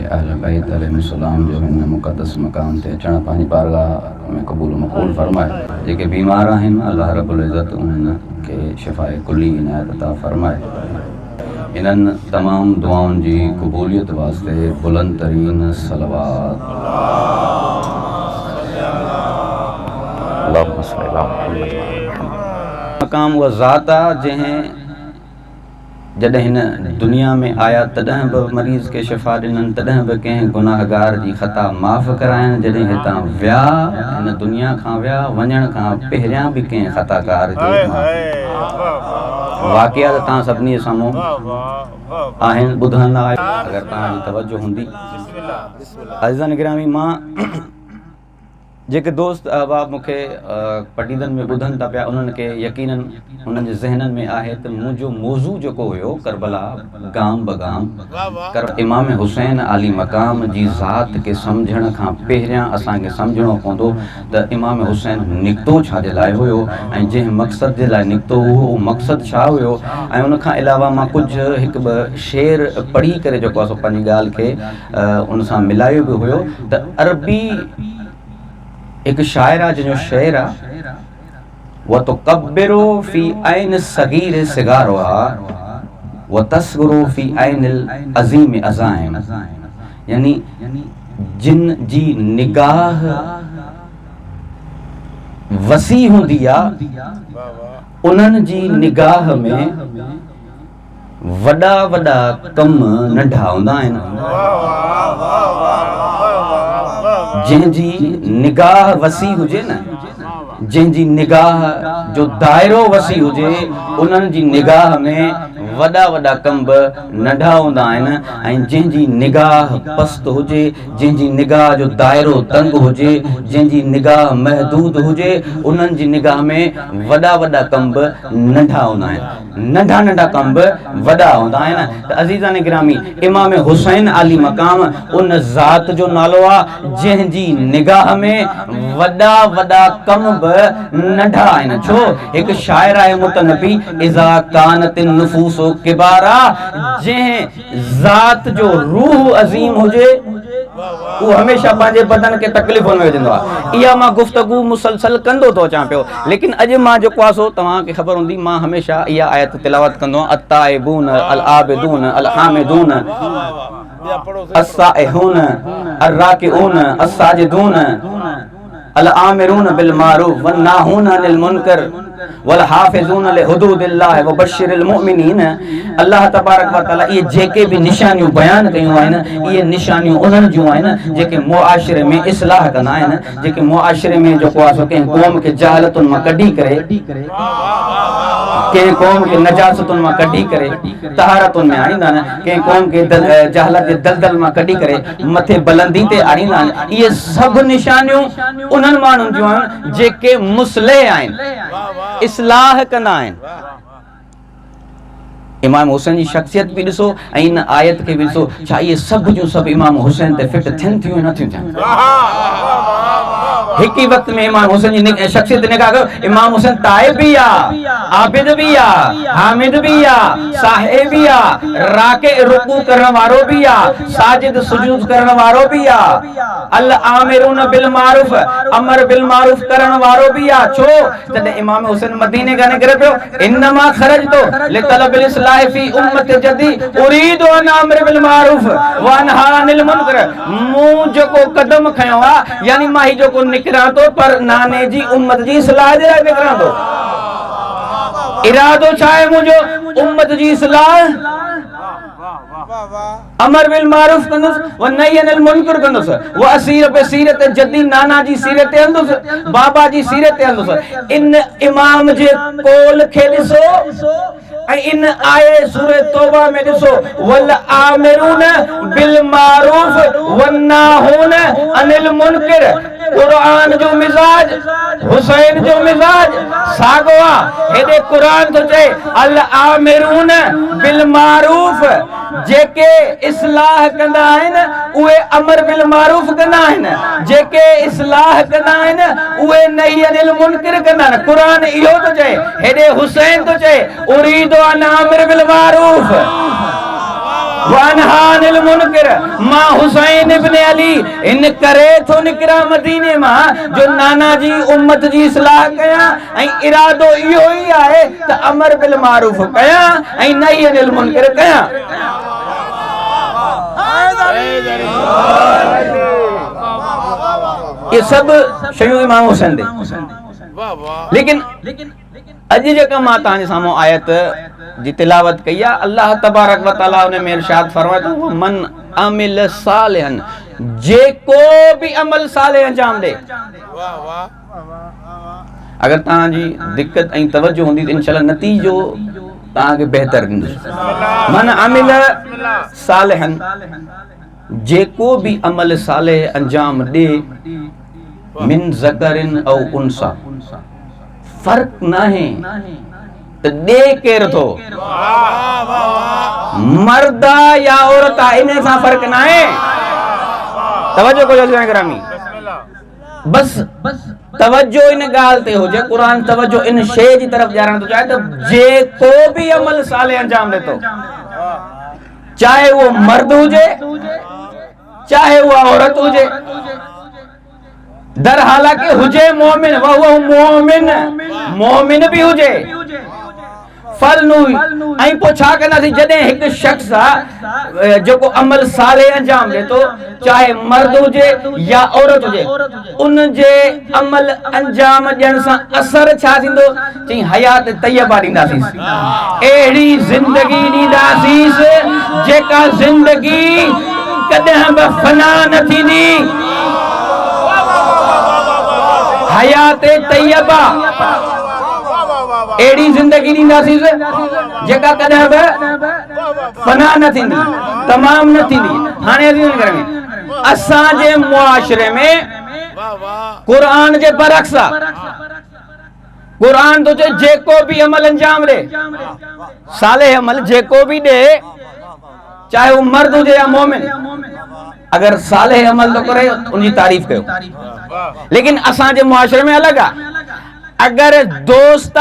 अहल बैत अलैहिस्सलाम जो हिन मुक़द्दस मक़ाम ते अचण पंहिंजी बारगाह में क़बूल मक़बूल फरमाए। जेके बीमार आहिनि अल्लाह रब्बुल इज़्ज़त उन्हनि खे शिफ़ाए कुली इनायत अता फरमाए। इन्हनि तमाम दुआउनि जी क़बूलियत वास्ते बुलंद तरीन सलवात मक़ाम उहा ज़ात आहे जंहिं जॾहिं हिन दुनिया में आया तॾहिं बि मरीज़ खे शिफ़ा ॾिननि, तॾहिं बि कंहिं गुनाहगार जी ख़ता माफ़ कराइनि। जॾहिं हितां विया हिन दुनिया खां विया वञण खां पहिरियां बि कंहिं ख़ताकार खे वाक़िया त तव्हां सभिनी जे साम्हूं आहिनि, ॿुधंदा आहियो अगरि तव्हांजी तवजो हूंदी। अज़ीज़ान गिरामी, मां जेके दोस्त अहबाब मूंखे पटीदनि में ॿुधनि था पिया उन्हनि खे यकीनन उन्हनि जे ज़हननि में आहे त मुंहिंजो मौज़ू जेको हुयो करबला गाम बगाम इमाम हुसैन आली मक़ाम जी ज़ात खे सम्झण खां पहिरियां असांखे सम्झणो पवंदो त इमाम हुसैन निकितो छा जे लाइ हुयो ऐं जंहिं मक़सद जे लाइ निकितो हुओ उहो मक़सदु छा हुयो। ऐं उनखां अलावा मां कुझु हिकु ॿ शेर पढ़ी करे जेको आहे सो पंहिंजी ॻाल्हि खे उन सां मिलायो बि हुयो त अरबी एक शायर आहे जंहिंजो शेर आहे व तो कब्बिरो फी ऐन सगीर सिगारो व तस्गुरो फी ऐन अज़ीम अज़ाइम, यानी जिन जी निगाह वसी हूंदी आहे उन्हनि जी निगाह में वॾा वॾा कम नंढा हूंदा आहिनि। जंहिंजी निगाह वसी हुजे न, जंहिंजी निगाह जो दायरो वसी हुजे उन्हनि जी निगाह में वॾा वॾा कम बि नंढा हूंदा आहिनि। ऐं जंहिंजी निगाह पस्त हुजे, जंहिंजी निगाह जो दायरो तंग हुजे, जंहिंजी निगाह महदूद हुजे उन्हनि जी निगाह में वॾा वॾा कम बि नंढा हूंदा आहिनि, नंढा नंढा कम बि वॾा हूंदा आहिनि। त अज़ीज़ान गिरामी, इमाम हुसैन आली मक़ाम उन ज़ात जो नालो आहे जंहिंजी निगाह में वॾा वॾा कम बि नंढा आहिनि। छो हिकु शाइर आहे मुतनबी, इज़ा कानत नुफूसो किबारा, जंहिं ज़ात जो रूह अज़ीम हुजे उहो हमेशह पंहिंजे बदन खे तकलीफ़ुनि में विझंदो आहे। इहा मां गुफ़्तगू मुसलसल कंदो थो अचां पियो, लेकिन अॼु मां जेको आहे सो तव्हांखे ख़बर हूंदी मां हमेशह इहा आयत तिलावत कंदो आहियां, अत्ताइबून अल आबिदून अल हामिदून अस्साइहून अर्राकिऊन अस्साजिदून अल आमिरून बिल मारूफ वन नाहून अनिल मुनकर वल हाफिजून लिहुदूदिल्लाह व बशिरिल मुमिनीन। अल्लाह तबारक व तआला ये जेके भी निशानियूं बयान कयूं आहिनि, इहे निशानियूं उन्हनि जूं आहिनि जेके मुआशिरे में इस्लाह कंदा आहिनि, जेके मुआशिरे में जेको आहे सो कंहिं क़ौम खे जहालतुनि मां कढी करे, कंहिं क़ौम खे नजासतुनि मां कढी करे तहारतुनि में आणींदा आहिनि, कंहिं क़ौम खे जहालत जे दलदल मां कढी करे मथे बुलंदी ते आणींदा आहिनि। इहे सभु निशानियूं उन्हनि माण्हुनि जूं आहिनि जेके मुस्लिह आहिनि, इस्लाह कंदा आहिनि। इमाम हुसैन जी शख्सियत बि ॾिसो ऐं इन आयत खे बि ॾिसो, छा इहे सभु जूं सभु इमाम हुसैन ते फिट थियनि थियूं नथियूं थियनि? हिकु ई वक़्त में इमाम हुसैन जी शख्सियत निगाह कयो, इमाम हुसैन ताइब भी आहे, आबिद भी आहे, हामिद भी आहे, साहिब भी आहे, राके रुकू करण वारो भी आहे, साजिद सुजूद करण वारो भी आहे, अल आमिरून बिल मारूफ अमर बिल मारूफ करण वारो भी आहे। छो तॾहिं इमाम हुसैन मदीने खां निकिरे पियो, इन्नमा खरजतो लितलबिल इस्लाह फी उम्मत जदी उरीदु अन अमर बिल मारूफ व अनहा अनिल मुनकर। मूं जेको कदम खयो आहे, यानी मां ही जेको निकिरां थो पर नाने जी उम्मत जी इस्लाह जे लाइ निकिरां थो। इरादो छा आहे मुंहिंजो? उम्मत जी इस्लाह, अमर बिल मारूफ कंदुसि व नही अनिल मुनकर कंदुसि, व असीर पे सीरत जदी नाना जी सीरत ते हलंदुसि, बाबा जी सीरत ते हलंदुसि। इन इमाम जे कौल खे ॾिसो ऐं इन आए सूरह तौबा में ॾिसो, वल आमिरून बिल मारूफ व नाहून अनिल मुनकर। कुरान जो मिजाज, हुसैन जो मिजाज साॻियो आहे। हेॾे कुरान थो चए अल आमिरून बिल मारूफ, जेके इस्लाह कंदा आहिनि उहे अमर बिल मारूफ कंदा आहिनि, जेके इस्लाह कंदा आहिनि उहे नही अनिल मुनकर कंदा आहिनि। कुरान इहो थो चए, हेॾे हुसैन थो चए उरीदो अन अमर बिल मारूफ वनहानिल मुनकर मां हुसैन इब्न अली इन करे थो निकरा मदीने मां जो नाना जी उम्मत जी इस्लाह कया ऐं इरादो इहो ई आहे त अमर बिल मारूफ कया ऐं नही अनिल मुनकर कया। ये सब शयूं इमाम हुसैन दे। लेकिन अॼु जेका मां तव्हांजे साम्हूं आयत जी तिलावत कई आहे, अल्लाह तबारक व तआला उन में इरशाद फरमाए थो मन अमिल सालिहन, जेको भी अमल साले अंजाम दे। अगर तव्हांजी दिक्कत ऐं तवज्जो हूंदी त इंशाअल्लाह नतीजो तव्हांखे बेहतर ॾींदो। मन अमिल सालिहन, जेको भी अमल साले अंजाम दे, मिन ज़करिन औ उनसा, फर्क नाहे त दे केर थो, मर्दा या औरता, इन सां फर्क नाहे। तवज्जो को ग्रामी, बस तवज्जो इन ॻाल्हि ते हुजे। क़ुरान तवज्जो इन शइ जी तरफ़ ॼाणण थो चाहे त जेको भी अमल साले अंजाम दे थो, चाहे वो मर्द हुजे चाहे वो औरत हुजे, दर हालांकि हुजे मोमिन, वो मोमिन मोमिन भी हुजे, फल नु ऐं पोइ छा कंदासीं जॾहिं हिकु शख्स आहे जेको अमल साले अंजाम दे थो, चाहे मर्द हुजे या औरत हुजे, उन जे अमल अंजाम ॾियण सां असर छा थींदो? चई हयात तैयबा ॾींदासीं, अहिड़ी ज़िंदगी ॾींदासीं जेका ज़िंदगी कॾहिं बि फना न थींदी। हयात तैयबा, अहिड़ी ज़िंदगी ॾींदासीं जेका कॾहिं बि फना न थींदी, तमाम न थींदी। हाणे असांजे मुआशरे में क़ुरान जे बरअक्स आहे। क़ुरान तो चए जेको भी अमल अंजाम दे, साले अमल जेको भी दे, चाहे वो मर्द हुजे या मोमिन, अगर साले अमल तो करे उनकी तारीफ कयो। लेकिन असांजे मुआशरे में अलग आहे। अगर दोस्त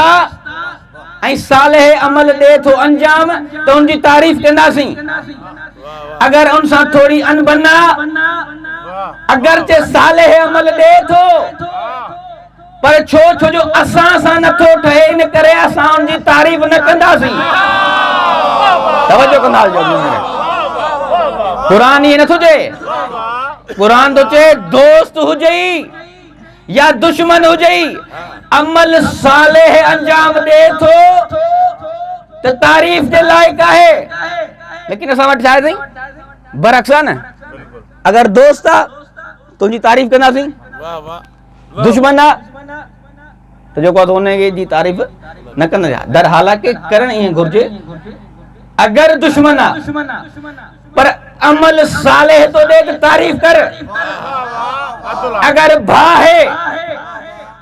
ऐं साले अमल दे थो अंजाम तो उनकी तारीफ कंदासीं। अगर उन सां थोड़ी अनबना, अगर चे साले अमल दे थो पर छो जो असां सां नथो ठहे, इन करे असां उनकी तारीफ न कंदासीं। तवज्जो कंदा हलिजो। क़ुरान ये नथो चए, क़ुरान तो चए दोस्त हुजई या दुश्मन हुजई, अमल सालेह अंजाम दे थो तो तारीफ के लायक है। लेकिन असां वटि छा आहे बरअक्स आहे न, अगर दोस्त आहे तो उनकी तारीफ कंदासीं, दुश्मन आहे तो जेको आहे उनजी जी तारीफ न कंदासीं। दर हालांकि करण ईअं घुरिजे, अगर दुश्मन आहे पर अमल सालेह तो दे तो तारीफ कर। अगर भा है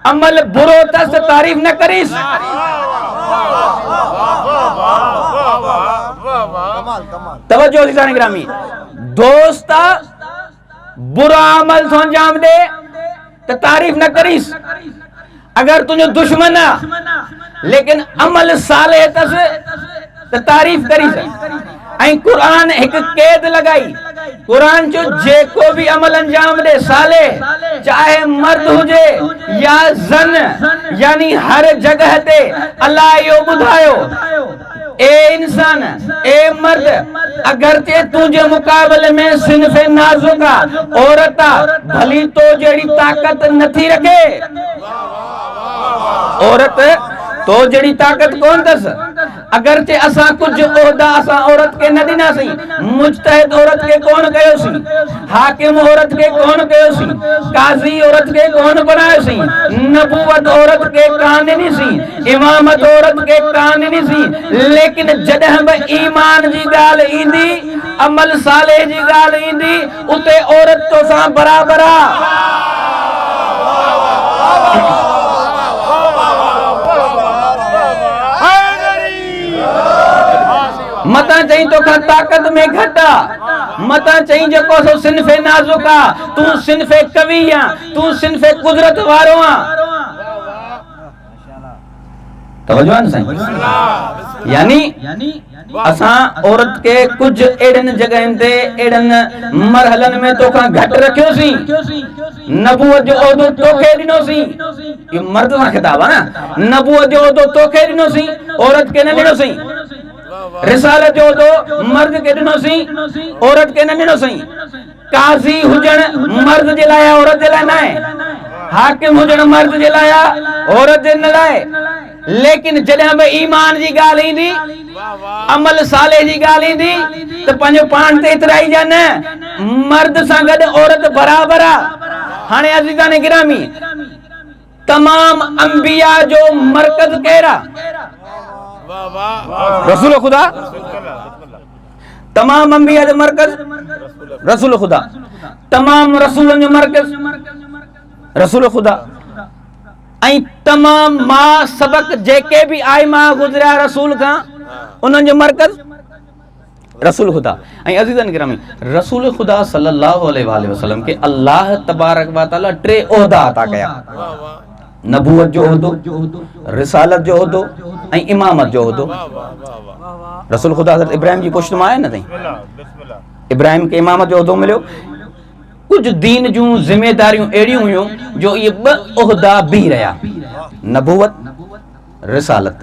अमल बुरो तस तारीफ न करीस। तवज्जो ग्रामी, दोस्त बुरा अमल तो अंजाम दे तो तारीफ न करीस। अगर तुझे दुश्मन है लेकिन अमल सालेह तस तो तारीफ करीस। ऐं क़ुरान एक कैद लगाई, क़ुरान जो जेको भी अमल अंजाम दे साले, चाहे मर्द हुजे या जन, यानी हर जगह ते अल्लाह यो बुधायो, ए इंसान ए मर्द, अगर ते तुझे मुकाबले में सिनफे नाजुका औरता भली तो जड़ी ताकत नथी रखे, औरत तो जड़ी ताकत कौन दस। अगर चे असा कुछ ओहदा असा औरत के न दिनासी, मुजतहिद औरत के कौन कयोसी, हाकिम औरत के कौन कयोसी, काजी औरत के कौन बनायोसी, नबूवत औरत के कान नहीं सी, इमामत औरत के कान नहीं सी। लेकिन जॾहिं बि ईमान जी ॻाल्हि ईंदी, अमल साले जी ॻाल्हि ईंदी, उते औरत तो सां बराबर आहे। मता चई तो का ताकत में घटा, मता चई जेको सो सिनफे नाजुका, तू सिनफे कविया, तू सिनफे कुदरत वारो आ। तवज्जो है सही। यानी असां औरत के कुछ एड़न जगहन ते एड़न मरहलन में तो का घट रखियोसी नबूवत जो ओदो तोखे दिनोसी ये मर्द का खिताब है ना नबूवत जो ओदो तोखे दिनोसी औरत के न दिनोसी रिसालत जो ओदो मर्द के दिनोसी औरत के न दिनोसी काजी हुजन मर्द जे लाया औरत जे लाया ना है हाकिम हुजन मर्द जे लाया औरत जे न लाए लेकिन जॾहिं बि ईमान जी ॻाल्हि ईंदी अमल साले जी ॻाल्हि ईंदी त पंहिंजो पाण ते एतिराई जा न मर्द सां गॾु औरत बराबर आहे हाणे अज़ीज़ान गिरामी तमाम अंबिया जो मरकज केरा रसूल खुदा तमाम अंबिया जो मरकज रसूल खुदा तमाम रसूलन जो मरकज रसूल खुदा ऐं तमाम मां सबक जेके भी आइमा गुजरिया रसूल का उन्हनि जो मरकज रसूल खुदा ऐं अज़ीज़न गिरामी रसूल खुदा सल्लल्लाहु अलैहि वसल्लम के अल्लाह तबारक व तआला टे ओहदा अता कया नबूवत जो ओहदो रिसालत जो ओहदो ऐं इमामत जो ओहदो रसूल खुदा हज़रत इब्राहिम जी पुश्त मां आहे न तई इब्राहिम के इमामत जो ओहदो मिलियो कुछ दीन जूं जिम्मेदारियों एड़ियूं हुयूं जो ये ब ओहदा भी रहा नबूवत रिसालत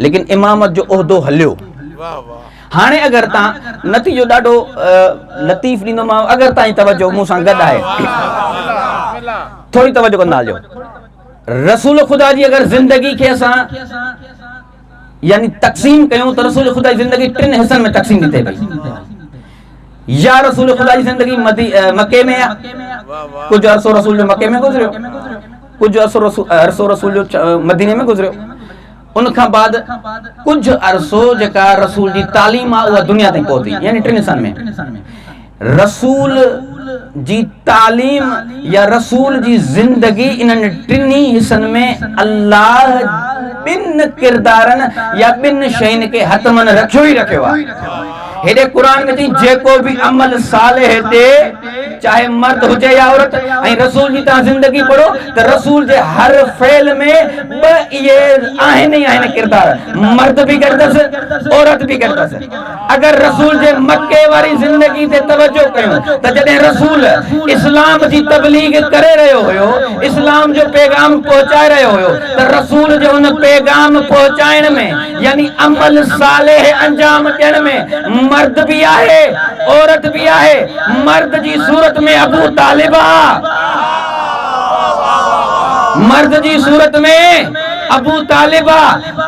लेकिन इमामत जो ओहदो हलियो हाणे अगर ता नतीजो डाडो लतीफ दीनो मा अगर ताई तवज्जो मु सा गड है थोड़ी तवज्जो कंदा जो रसूल खुदा जी अगर जिंदगी के असा यानी तकसीम कयूं तो रसूल खुदा जी जिंदगी तीन हिस्सन में तकसीम थी पई या रसूल खुदा जी जिंदगी मक्के में कुछ अरसो रसूल जो मक्के में गुजरियो कुछ अरसो रसूल जो मदीने में गुजरियो उनका बाद कुछ अरसो जेका रसूल जी तालीम आ उहा दुनिया तक पहुती यानी टिन हिस्सन में रसूल जी तालीम या रसूल जी जिंदगी इन टिनी हिस्सन में अल्लाह बिन किरदारन या बिन शैन के हतमन रखियो ही रखियो आ हेडे कुरान में थी जेको भी अमल सालेह दे चाहे मर्द हुजे या औरत ऐं रसूल जी ता जिंदगी पढ़ो तो रसूल जे हर फेल में ब ये आहिन ही आहिन किरदार मर्द भी करदस औरत भी करदस अगर रसूल जे मक्के वाली जिंदगी ते तवज्जो कयो त जदे रसूल इस्लाम जी तबलीग करे रहियो हुयो इस्लाम जो पैगाम पहुंचाए रहियो हुयो त रसूल जो उन पैगाम पहुंचाइण में यानी अमल सालेह अंजाम ॾियण में मर्द भी आहे औरत भी आहे मर्द जी सूरत में अबू तालिबा मर्द जी सूरत में अबू तालिबा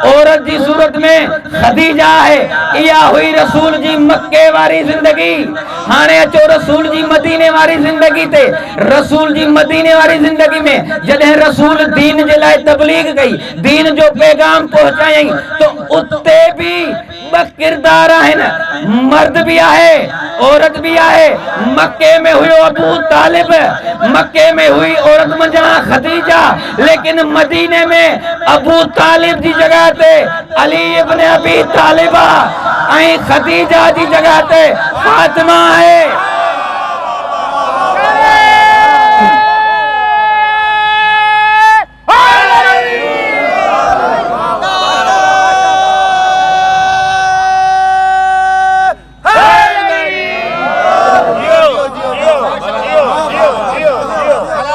औरत जी सूरत में खदीजा है या हुई रसूल जी मक्के वाली जिंदगी हाने अचो रसूल जी मदीने वाली जिंदगी ते रसूल जी मदीने वाली जिंदगी में जदे रसूल दीन जे लाए तबलीग कई दीन जो पैगाम पहुंचाई तो उते भी ब किरदार है मर्द भी आहे औरत भी आहे मक्के में हुई अबू तालिब मक्के में हुई औरत मंजा खदीजा लेकिन मदीने में अबू तालिब जी जगह ते अली इब्न अबी तालिबा ऐं खदीजा जी जगह ते फातिमा है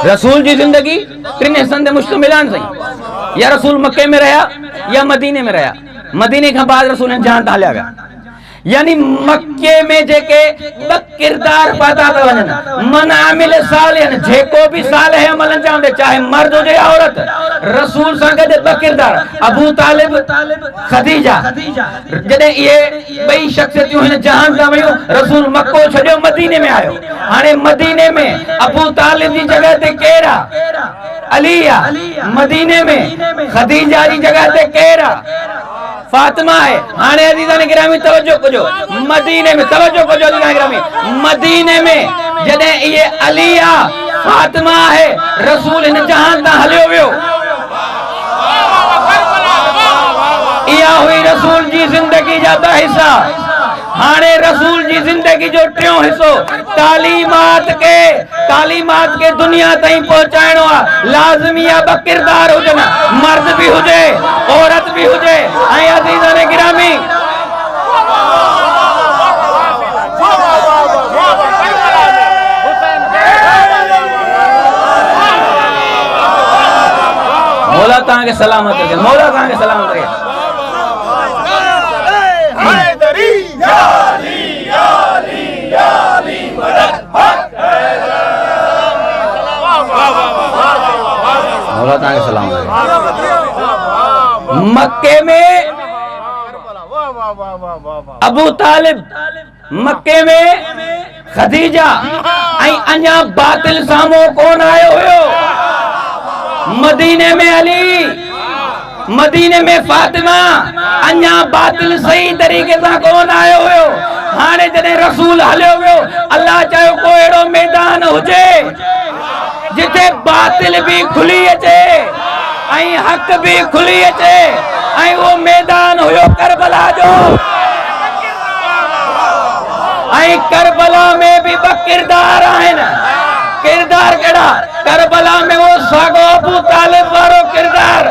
रसूल जी जिंदगी टिन हिस्सन ते मुश्तमिल सही या रसूल मक्के में रहा या मदीने में रहा मदीने के बाद रसूल जहां तालिया गया यानी मक्के में जेके ब किरदार पता त वञन मन आमिल सालिहन जेको भी सालिह अमल अंजाम दे चाहे मर्द हो या औरत रसूल सा गॾु ब किरदार अबू तालिब खदीजा जॾहिं इहे ॿई शख्सियतूं हिन जहान सां वयूं रसूल मक्को छॾियो मदीने में आयो हाणे मदीने में अबू तालिब जी जगह ते केर आहे अली आहे मदीने में खदीजा जी जगह ते केर आहे फातिमा है हाने अज़ीज़ान गिरामी तवज्जो कजो मदीने में तवज्जो कजो अज़ीज़ान गिरामी मदीने में जदे ये अलिया फातिमा है रसूल इन जहान ता हलियो वियो इया हुई रसूल जी जिंदगी जा ब हिस्सा हाने रसूल जी जिंदगी जो टियों हिस्सो तालीमात के दुनिया ताईं पहुंचाइणो आहे लाज़मी आहे ब किरदार हुजनि मर्द भी हुजे औरत भी हुजे ऐं अज़ीज़ान गिरामी ताके सलामत रखे, मौला ताके सलामत रखे। हैदरी या अली या अली या अली मदद हक मौला ताके सलामत रखे। मक्के में अबू तालिब, मक्के में खदीजा ऐं अञा बातिल सामो कोन आयो हुयो। मदीने में अली, मदीने में फातिमा, अञा बातिल सही तरीके सां कोन आयो हुयो। हाणे जॾहिं रसूल हलियो वियो, अल्लाह चयो को अहिड़ो मैदान हुजे जिथे बातिल भी खुली अचे ऐं हक़ भी खुली अचे, ऐं वो मैदान हुयो करबला जो। ऐं करबला में भी ब किरदार आहिनि। किरदार केड़ा? करबला में वो सागो अबू तालिब वारो किरदार,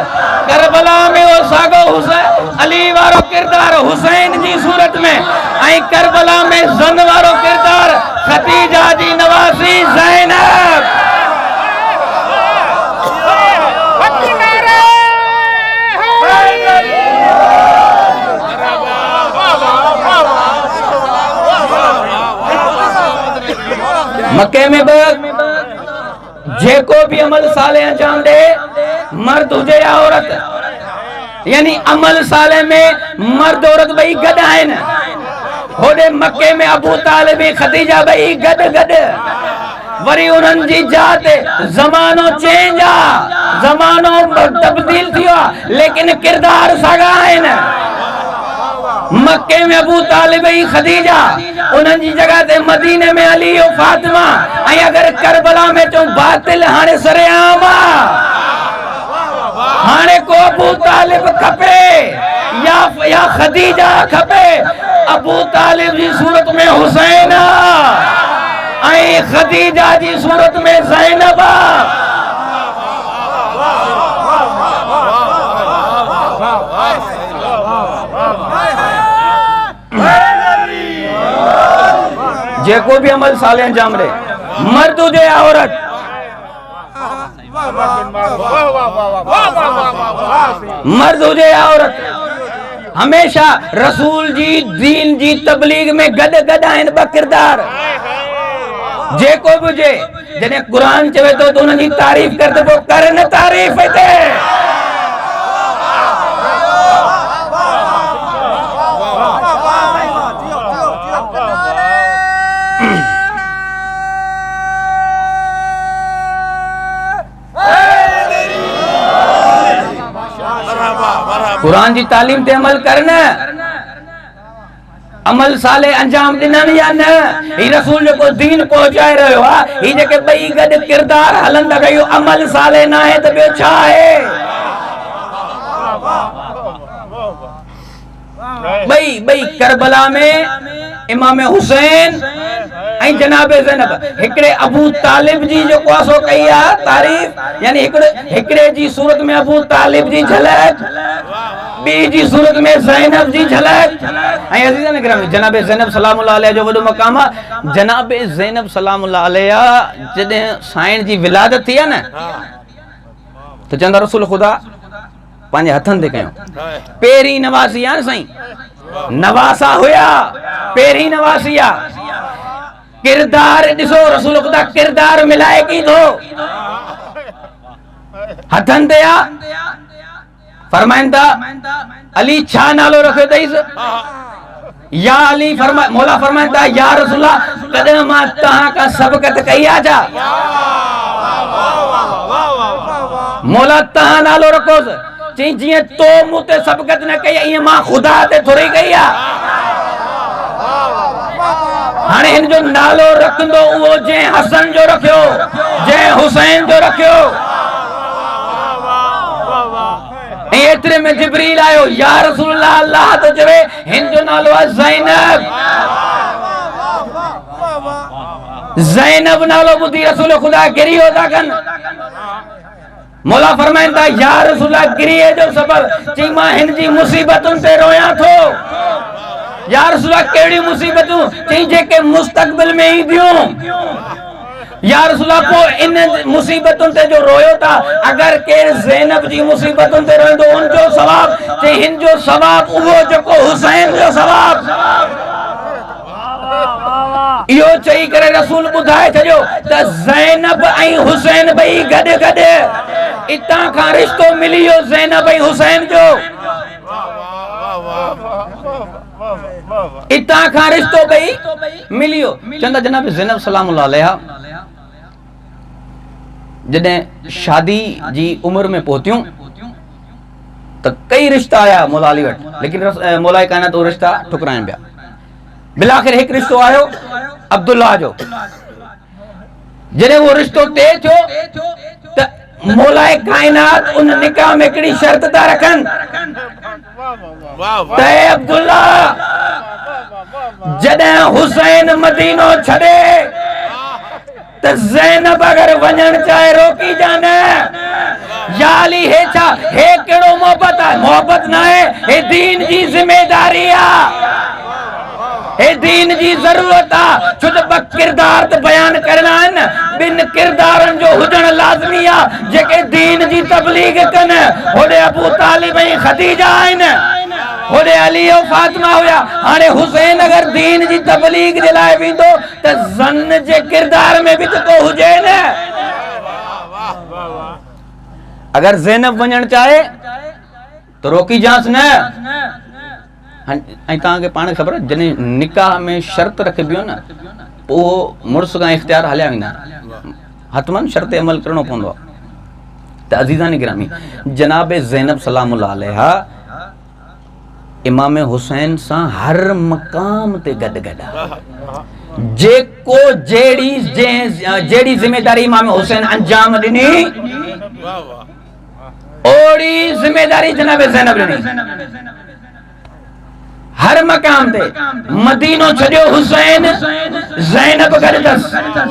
करबला में वो सागो हुसैन अली वारो किरदार हुसैन जी सूरत में, ऐं करबला में ज़न वारो किरदार खदीजा जी नवासी ज़ैनब। मक्के में जेको भी अमल साले अंजाम दे, मर्द हुजे या औरत, यानी अमल साले में मर्द औरत भई गड आहिनि। होडे मक्के में अबू तालिब खदीजा भई गड गड। वरी उन्हनि जी जात ज़मानो चेंज आ, ज़मानो तब्दील थियो आ, लेकिन किरदार सागा आहिनि। मक्के में अबू तालिब खदीजा, उन्हनि जी जगह ते मदीने में अली और फातिमा, ऐं अगर करबला में चो बातिल हाणे सरेआम आ। हाणे को अबू तालिब खपे या खदीजा खपे। अबू तालिब जी सूरत में हुसैन आ ऐं खदीजा जी सूरत में ज़ैनब आ। जेको भी अमल साले अंजाम दे, मर्द हुजे या औरत, मर्द हुजे या औरत, हमेशा रसूल जी दीन जी तबलीग में गड गड आहिनि ब किरदार। जेको भी हुजे, जॾहिं कुरान चवे तो उन्हनि जी तारीफ़ कर त पोइ कर न तारीफ़ हिते। कुरान जी तालीम ते अमल करना, अमल साले अंजाम दिननि या न। ही रसूल जो को दीन पहुंचाए रहियो आ, ही जेके बई गड किरदार हलंदा गयो, अमल साले ना है तो ॿियो छा आहे? बई करबला में इमाम हुसैन ऐं जनाबे ज़ैनब, हिकड़े अबू तालिब जी जो क्वासो कई आ तारीफ, यानी हिकड़े जी सूरत में अबू तालिब जी झलक, बी जी सूरत में ज़ैनब जी झलक। ऐं अज़ीज़ान गिरामी, जनाबे ज़ैनब सलामुल्लाह अलैहा जो वॾो मक़ाम आ। जनाबे ज़ैनब सलामुल्लाह अलैहा जॾहिं साईं जी विलादत थी आहे न, त चवंदा रसूल ख़ुदा पंहिंजे हथनि ते कयूं। पहिरीं नवासी आहे न साईं, नवासा हुया, पहिरीं नवासी आ। किरदार ॾिसो, रसूल ख़ुदा किरदार मिलाए की थो, हथनि ते आ। फरमाइनि था अली छा नालो रखियो अथईसि? या अली मौला फरमाइनि था या रसूला कॾहिं मां तव्हां खां सबक़त कई आहे छा? मौला तव्हां नालो रखोसि। चई जीअं तो मूं ते सबक़त न कई ईअं मां ख़ुदा ते थोरी कई आहे। हाणे हिन जो नालो रखंदो उहो जंहिं हसन जो रखियो, जंहिं हुसैन जो रखियो। एतिरे में जिब्रील आयो, या रसूलल्लाह अल्लाह तो चवे हिन जो नालो आहे ज़ैनब। ज़ैनब नालो ॿुधी रसूल ख़ुदा गिरियो था कनि। मौला फरमाइनि था या रसूलल्लाह गिरिये जो सबब? चई मां हिन जी मुसीबतुनि ते रोयां थो। या रसूलल्लाह कहिड़ी मुसीबतूं? चई जेके मुस्तक़बिल में ईंदियूं। या रसूला को इन मुसीबतुन ते जो रोयो था अगर के ज़ैनब जी मुसीबतुन ते रोयो तो उन जो सवाब ते हिन जो सवाब वो जो को हुसैन जो सवाब यो चई करे रसूल बुधाए छजो त ज़ैनब ऐं हुसैन भई गड गड इता का रिश्तो मिलियो ज़ैनब ऐं हुसैन जो इता का रिश्तो भई मिलियो चंदा जनाब ज़ैनब सलामुल्लाह अलैहा जॾहिं शादी जी उम्र में पहुतियूं तो कई रिश्ता आया मौला अली वटि लेकिन मौला कायनात वो रिश्ता ठुकराइनि पिया बिलाखिर एक रिश्तो आयो अब्दुल्ला जो जॾहिं वो रिश्तो तय थियो त मौला कायनात उन निकाह में हिकिड़ी शर्त था रखनि त अब्दुल्ला जॾहिं हुसैन मदीनो छॾे त ज़ैनब अगर वञण चाहे रोकी जाने याली है छा हे केड़ो मोहब्बत है मोहब्बत ना है हे दीन जी जिम्मेदारी है हे दीन जी जरूरत है छो त किरदार त बयान करना है न बिन किरदारन जो हुजण लाज़मी है जेके दीन जी तबलीग कन होडे अबू तालिब ऐं खदीजा आइन होडे अली और फातिमा हुया हाने हुसैन अगर दीन जी तबलीग जे लाए विंदो त जन जे किरदार में भी तो हुजे न अगर ज़ैनब वञण चाहे तो रोकी जांस न ऐं तव्हांखे पाण ख़बर जॾहिं निकाह में शर्त रखबियो न पोइ मुड़ुस खां इख्तियार हलिया वेंदा हतमन शर्त अमल करणो पवंदो आहे त अज़ीज़ानी गिरामी जनाब ज़ैनब सलामुल्लाह अलैहा इमाम हुसैन सां हर मकाम ते गॾ गॾ जेको जेड़ी जिम्मेदारी इमाम हुसैन अंजाम ॾिनी ओड़ी जिम्मेदारी जनाब ज़ैनब ॾिनी हर मकाम ते मदीनो छॾियो हुसैन ज़ैनब गॾु अथसि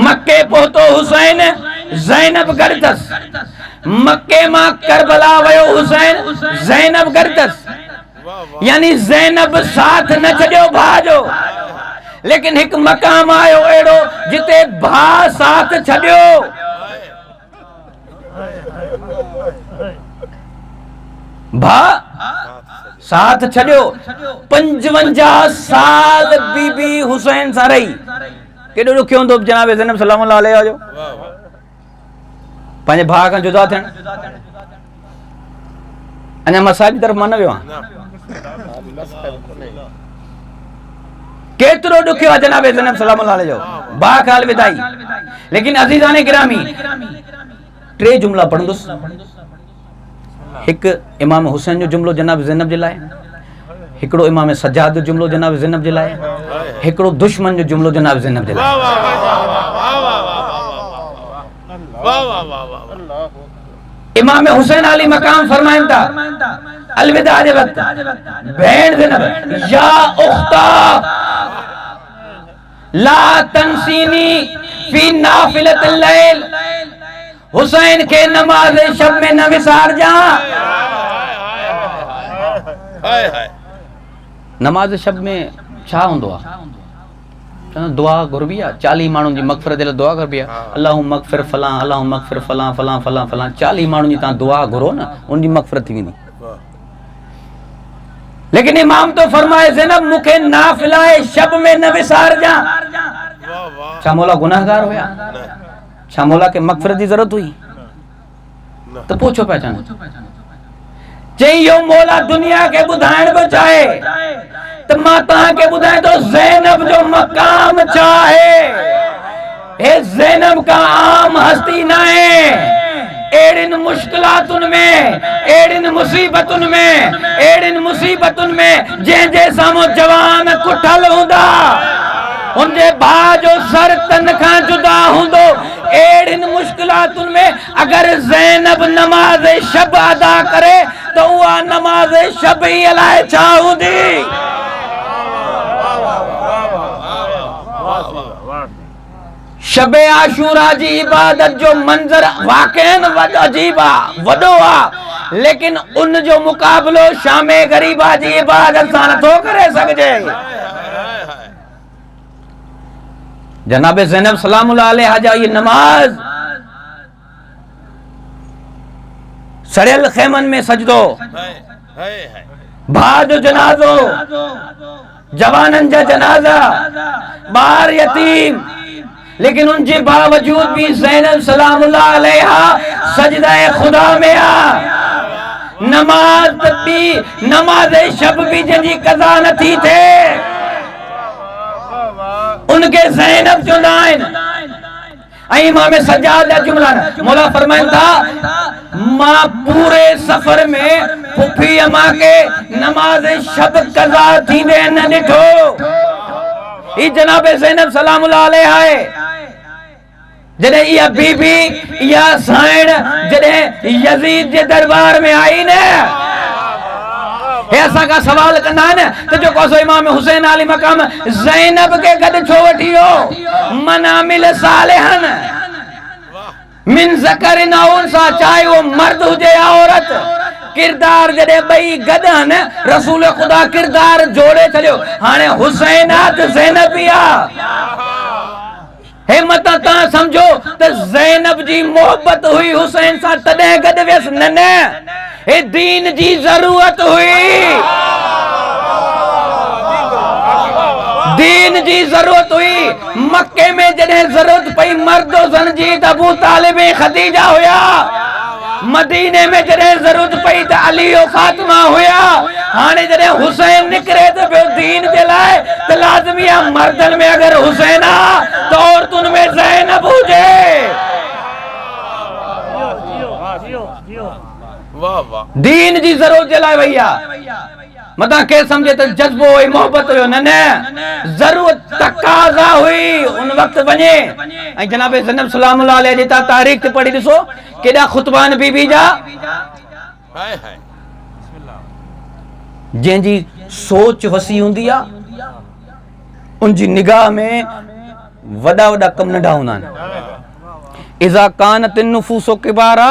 मक्के पहुतो हुसैन ज़ैनब गॾु अथसि मक्के मां करबला वियो हुसैन ज़ैनब गॾु अथसि यानी ज़ैनब साथ न छॾियो भाउ जो लेकिन एक मकाम आयो एड़ो जिते भा साथ छॾियो भा साथ छॾियो 55 साल बीबी हुसैन सां रही केॾो ॾुखियो हूंदो जनाब ज़ैनब सलामुल्लाह अलैहा जो पंहिंजे भाउ खां जुदा थियण अञा मसाइब तरफ़ मां न वियो आहियां केतिरो ॾुखियो आहे जनाब ज़ैनब सलामुल्लाह अलैहा जो बाखाल विदाई लेकिन अज़ीज़ाने गिरामी टे जुमला पढ़ंदुसि हिकु इमाम हुसैन जो जुमलो जनाब ज़ैनब जे लाइ हिकिड़ो इमाम सज्जाद जो जुमलो जनाब ज़ैनब जे लाइ हिकिड़ो दुश्मन जो जुमलो जनाब ज़ैनब जे लाइ इमाम हुसैन अली मकाम फरमाइन था अलविदा जे वक्त भेण ज़ैनब या उख्ता ला तंसीनी फी नाफिलतिल लैल हुसैन के नमाज शब में न विसार जा नमाज शब में छा हुंदो आहे दुआ घुरबी आहे 40 माण्हुनि जी मग़फ़िरत जे लाइ दुआ घुरबी आहे अल्लाहु मग़फ़िर फलां अल्लाहु मग़फ़िर फलां फलां फलां फलां 40 माण्हुनि जी तव्हां दुआ घुरो न उन जी मग़फ़िरत थी वेंदी लेकिन इमाम तो फरमाए ज़ैनब मूंखे नाफ़िलाए शब में न विसार जा छा मौला गुनाहगार हुया छा मौला के मग़फ़िरत जी ज़रूरत हुई तो पोइ छो पहचान चई यो मौला दुनिया के ॿुधाइण बि चाहे तो मां तव्हांखे ॿुधाए थो ज़ैनब जो मकाम छा है हे ज़ैनब का आम हस्ती न है एड़िन मुश्किलातुन में एड़िन मुसीबतुन में जंहिंजे साम्हूं जवान कुठल हूंदा उनजे भाउ जो सर तन खां जुदा हूंदो एड़िन मुश्किलातुन में अगर ज़ैनब नमाज शब अदा करे तो उहा नमाज शब ही अलाए छा हूंदी शबे आशूरा जी इबादत जो मंजर वाकईन अजीब आहे वॾो आहे लेकिन उन जो मुक़ाबिलो शामे गरीबा जी इबादत सां नथो करे सघिजे जनाब ज़ैनब सलामुल्लाह अलैहा जा ये नमाज सड़ियल खेमन में सजदो, भाउ जो जनाज़ो, जवानन जा जनाजा, बार यतीम, लेकिन उनके बावजूद भी ज़ैनब सलामुल्लाह अलैहा सजदाए खुदा में आ। नमाज भी, नमाज शब भी जंहिंजी कज़ा न थी थे, उनके ज़ैनब जो नाइन इमाम सज्जाद जा जुमला मौला फरमाइन था, मां पूरे सफर में फुफी अमा के नमाज शब कज़ा थींदे न ॾिठो। ई जनाब ज़ैनब सलामुल्लाह अलैहा है। जॾहिं इहा बीबी इहा साइण जॾहिं यज़ीद जे दरबार में आई न, हे असां का सवाल कंदा आहिनि त जो को इमाम हुसैन आली मकाम ज़ैनब के गॾु छो वठी वियो? मनामिल सालिहन मिन ज़करिन औ उन्सा, चाहे वो मर्द हुजे या औरत, किरदार जॾहिं ॿई गॾु आहिनि, रसूल ख़ुदा किरदार जोड़े छॾियो। हाणे हुसैन आ त ज़ैनब बि आ। हे मता तव्हां सम्झो त ज़ैनब जी मोहबत हुई हुसैन सां, तॾहिं गॾु वियसि? न न, हे दीन जी ज़रूरत हुई, दीन जी ज़रूरत हुई। मक्के में जॾहिं ज़रूरत पई मर्दो ज़न जी त अबू तालिब खदीजा हुया, मदीने में जॾहिं ज़रूरत पई त अली और फातिमा हुया। हाणे जॾहिं हुसैन निकिरे त ॿियो दीन जे लाइ त लाज़मी आहे मर्दनि में अगर हुसैन आ त औरतुनि में ज़ैनब हुजे। दीन जी ज़रूरत जे लाइ भैया मता के समझे तो जज्बो हुई, मोहब्बत हुयो? न न, जरूरत तकाज़ा हुई उन वक्त वञे। ऐं जनाब ज़ैनब सलामुल्लाह अलैहा जी तारीख़ ते पढ़ी ॾिसो केॾा ख़ुतबान बीबी जा, जंहिंजी सोच वसी हूंदी आहे, उनजी निगाह में वॾा वॾा कम नंढा हूंदा आहिनि। इज़ा कानत नुफूसो किबारा,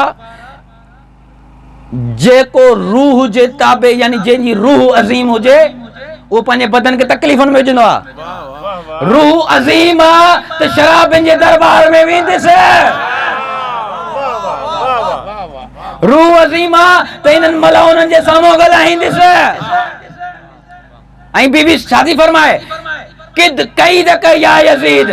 जेको रूह जे ताबे यानी जंहिंजी रूह अज़ीम हुजे वो पंहिंजे बदन के तकलीफ़ुनि में विझंदो आहे। रूह अज़ीम आहे त शराबनि जे दरबार में वेंदसि, रूह अज़ीम आहे त इन्हनि मलाउननि जे साम्हूं ॻाल्हाईंदसि। ऐं बीबी शादी फरमाए, किद कई दक या यज़ीद,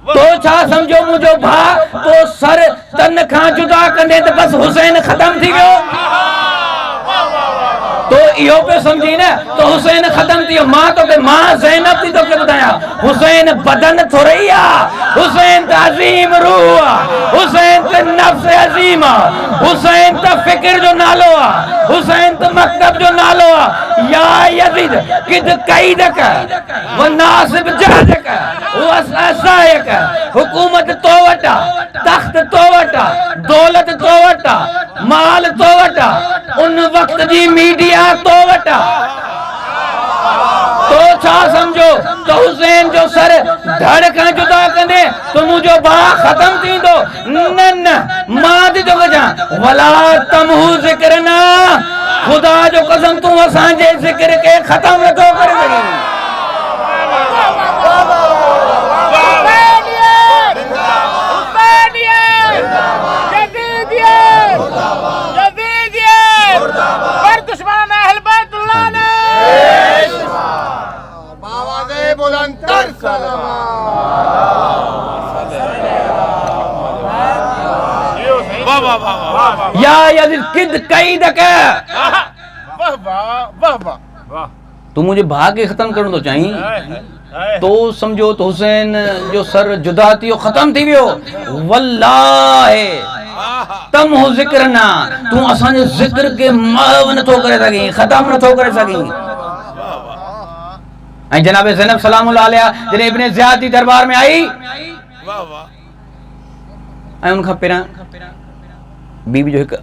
तो छा समझो मुझो भा तो सर तन खां जुदा कंदे त बस हुसैन खत्म थी वियो? तो इहो पे समझी न तो हुसैन खत्म थी वियो। मां तो के मां ज़ैनब थी तो के ॿुधायां, हुसैन बदन थोड़ी आ, हुसैन त अज़ीम रूह आ, हुसैन त नफ्स अज़ीम आ, हुसैन त फिक्र जो नालो आ, हुसैन त मकतब जो नालो आ। या यज़ीद किद कैदक व नासिब जहदक व असायक, हुकूमत तो वट आ, तख्त तो वट आ, दौलत तो वट आ, माल तो वट आ, उन वक्त जी मीडिया तो वट आ। तो छा समझो तो हुसैन जो सर धड़ खां जुदा कंदे तो मुझो भा खत्म थींदो? न न, मां थी तो कजां, वला तमहू ज़िक्रना, खुदा जो कसम तू असांजे ज़िक्र के खत्म नथो करे सघीं। या यज़ीद किद कई दक, तू मुझे भाग के खत्म करण तो चाहीं, तो समझो तो हुसैन जो सर जुदा थी वियो, खत्म थी वियो। वल्लाहि तम हो ज़िक्र ना, तू असांजे ज़िक्र के माफ़ नथो करे सघीं, खत्म नथो करे सघीं। ऐं जनाब ज़ैनब सलामुल्लाह अलैहा जॾहिं इब्न ज़ियाद जी दरबार में आई, ऐं उनखां पहिरियां बीबी जो हिकु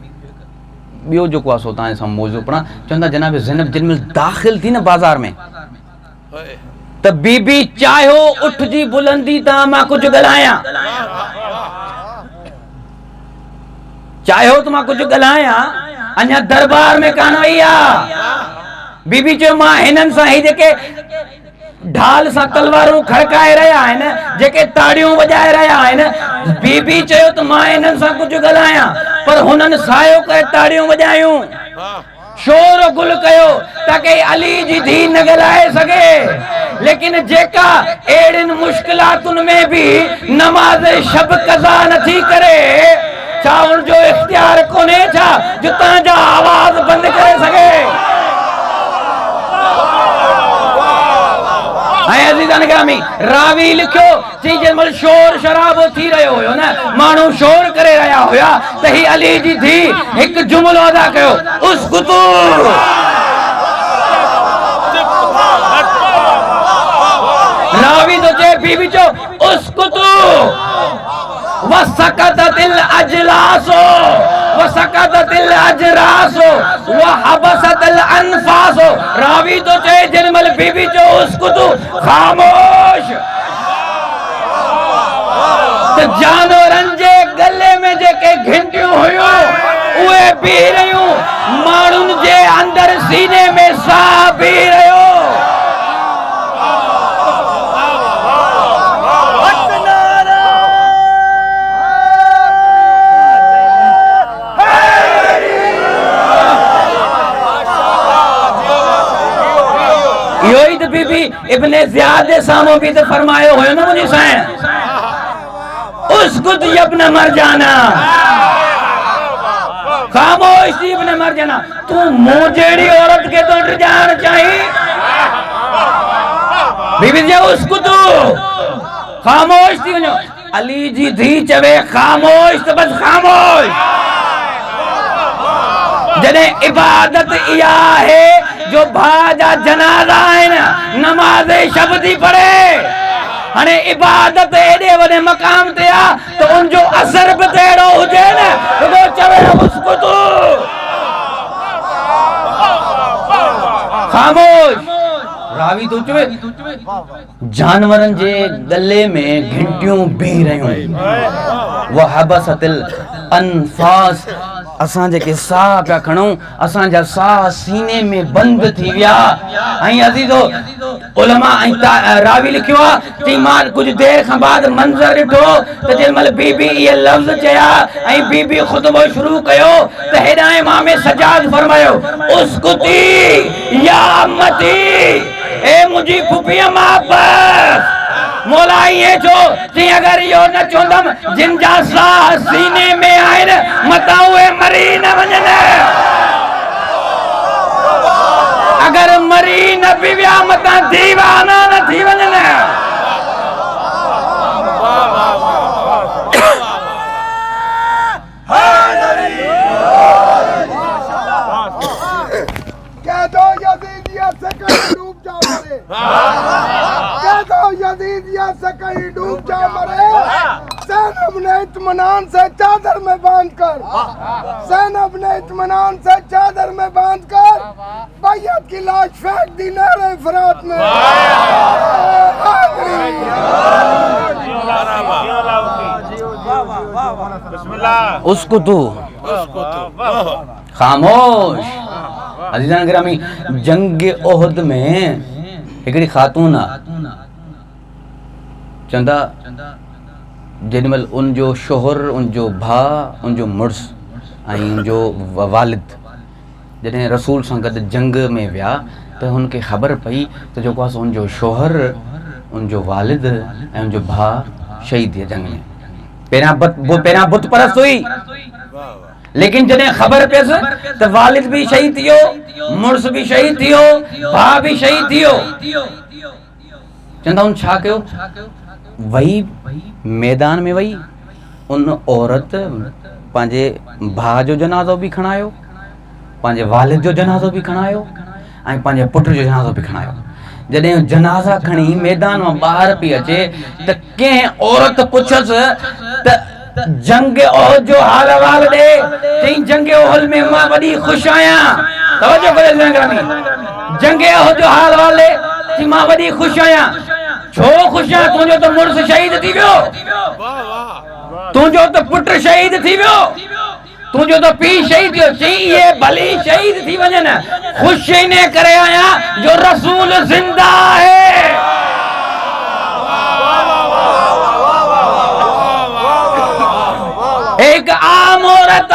ॿियो जेको आहे सो तव्हां सां मौज़ू पढ़ा, चवंदा जनाब ज़ैनब जिन महिल दाख़िल थी न बाज़ार में त बीबी चाहियो उठ जी बुलंदी तां मां कुझु ॻाल्हायां, चाहियो त मां कुझु ॻाल्हायां, अञा दरबार में कान आई आहे। बीबी चयो मां हिननि सां ही जेके ढाल सां तलवारूं खड़काए रहिया आहिनि, जेके ताड़ियूं वॼाए रहिया आहिनि। बीबी चयो त मां इन्हनि सां कुझु ॻाल्हायां, पर हुननि सायो करे ताड़ियूं वॼायूं, शोर गुल कयो ताकि अली जी धी न ॻाल्हाए सघे। लेकिन जेका अहिड़ियुनि मुश्किलातुनि में बि नमाज़ शब कज़ा नथी करे, छा उनजो इख्तियार कोन्हे छा जो तव्हांजा आवाज़ बंदि करे सघे? रावी लिखियो चई जंहिंमहिल शोर शराबो थी रहियो हुयो न, माण्हू शोर करे रहिया हुया, त ही अली जी धी हिकु जुमिलो अदा कयो, उस्कुतू। रावी तो चए बीबी चो उस्कुतू वसकततिल अजलासो वसकततिल अजरासो वहबसतल अनफासो। रावी तो चए जन्मल बीबी चो उस्कुतू खामोश। तो जानवरनि जे गले में जेके घंटियूं हुयूं उहे पी रहियूं, माण्हुनि जे अंदर सीने में साह पी रहियो। बीबी इब्ने ज़ियाद जे साम्हूं बि त फरमायो हुयो न मुंहिंजी साईं, उस्कुत इब्न मरजाना, खामोश थी इब्न मरजाना। तू मूं जहिड़ी औरत खे तो डिॼाइण चाहीं? बीबी जे उस्कुत खामोश थी वञो। अली जी धी चवे खामोश त बस खामोश। जॾहिं इबादत इहा आहे जो भाउ जा जनाज़ा आहिनि, नमाज़ शब थी पढ़े, हाणे इबादत एॾे वॾे मक़ाम ते आहे त उनजो असर बि त अहिड़ो हुजे न, रुॻो चवे उस्कुत खामोश। रावी तो चवे जानवरनि जे गले में घंटियूं बीह रहियूं, वहबसतिल अनफास। असां जेके साह पिया खणूं, असांजा साह सीने में बंदि थी विया। ऐं अज़ीज़ो उलमा ऐं रावी लिखियो आहे कि मां कुझु देरि खां बाद मंज़र ॾिठो त जंहिंमहिल बीबी इहे लफ़्ज़ चया ऐं बीबी ख़ुतबो शुरू कयो त हेॾां इमाम सजाद फरमायो उस्कुती या अम्मती, ए मुंहिंजी फुफीअ मां बस। मौला ये जो कि अगर यो न चोंदम जिन जा साह सीने में आइन मता उहे मरी न वञन, अगर मरी न बि विया मता दीवाना न थी वञन। कह दो यजीदियत से कहीं डूब जा मरे, कह दो यजीदियत से कहीं डूब जा मरे। ज़ैनब ने इत्मीनान से चादर में बांधकर, ज़ैनब ने इत्मीनान से चादर में बांधकर बैयत की लाश फेंक दी नहर फरात में। उसको तू खामोश। अज़ीज़ान गिरामी, जंग ओहद में हिकिड़ी ख़ातून आहे, चंदा जेॾीमहिल उनजो शोहर, उनजो भाउ, उनजो मुड़ुस ऐं उनजो वालिद जॾहिं रसूल सां गॾु जंग में विया त हुनखे ख़बर पई त जेको आहे उनजो शोहर, उनजो वालिद ऐं उनजो भाउ शहीद थिया जंग में। पहिरियां बुत परस्त हुई, लेकिन जॾहिं ख़बर पियसि त वालिद बि शहीद थियो, मुड़ुस बि शहीद थियो, भाउ बि शहीद थियो, चवंदा उन छा कयो? वही मैदान में वही उन औरत पंहिंजे भाउ जो जनाज़ो बि खणायो, पंहिंजे वालिद जो जनाज़ो बि खणायो ऐं पंहिंजे पुट जो जनाज़ो बि खणायो। जॾहिं जनाज़ा खणी मैदान मां ॿाहिरि पई अचे त कंहिं औरत पुछसि त जंग ओहद जो हाल अहवाल ॾे। चई जंग ओहद में मां वॾी ख़ुशि आहियां। तवजो कयो जंग ओहद जो हाल अहवाल ॾे। चई मां वॾी ख़ुशि आहियां। छो ख़ुशि आहियां? तुंहिंजो त मुड़ुस शहीद थी वियो, तुंहिंजो त पुट शहीद थी वियो, तुंहिंजो त पीउ शहीद थियो। चई इहे भली शहीद थी वञनि, ख़ुशि इन करे आहियां जो रसूल ज़िंदा आहे। एक आम औरत